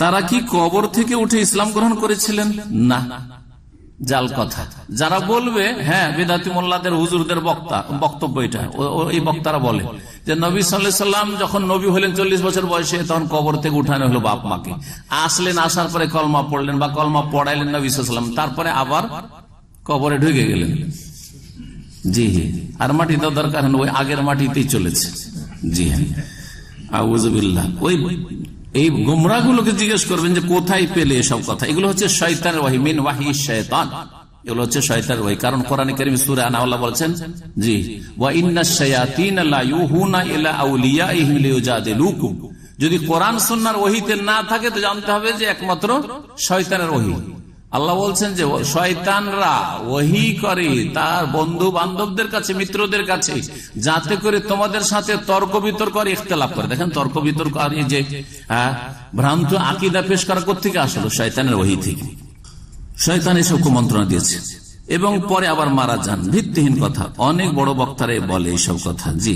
তারা কি কবর থেকে উঠে ইসলাম গ্রহণ করেছিলেন? না, জাল কথা। যারা বলবে হ্যাঁ বিদাতি মোল্লাদের হুজুরদের বক্তব্য এটা, এই বক্তারা বলে যে নবী সাল্লাল্লাহু আলাইহি সাল্লাম যখন নবী হলেন 40 বছর বয়সে, তখন কবর থেকে উঠানো হলো বাপ মাকে, আসলেন, আসার পরে কলমা পড়লেন বা কলমা পড়াইলেন নবী সাল্লাল্লাহু আলাইহি সাল্লাম, তারপরে আবার কবরে ঢুকে গেলেন। জি আর মাটি তো দরকার ওই আগের মাটিতেই চলেছে। জি হ্যাঁ, আউযুবিল্লাহ। ওই এই গুমরাহগুলোকে জিজ্ঞেস করবেন যে কোথায় পেলে এসব কথা। এগুলো হচ্ছে শয়তানের ওয়াহি, মিন ওয়াহি শায়তান। এগুলো হচ্ছে শয়তানের ওয়াহি। কারণ কোরআনে কারীম সূরা আনআম বলছেন জি ওয়া ইন্নাশ শায়াতিনা লা ইউহুনা ইলা আউলিয়াইহিম লিউজাদিলুকুম। যদি কোরআন সুন্নাহর ওহীতে না থাকে তো জানতে হবে যে একমাত্র শয়তানের ওহী। আল্লাহ বলছেন যে শয়তানরা ওহী করে তার বন্ধু বান্ধবদের কাছে, মিত্রদের কাছে, যাতে করে তোমাদের সাথে তর্ক বিতর্ক আর ইখতিলাফ করে। দেখেন তর্ক বিতর্ক আর এই যে ভ্রান্ত আকীদা পেশ করা কোত্থেকে আসলো? শয়তানের ওহী থেকে। শয়তান এসব কুমন্ত্রণা দিয়েছে এবং পরে আবার মারা যান। ভিত্তিহীন কথা, অনেক বড় বক্তারা বলে এইসব কথা। জি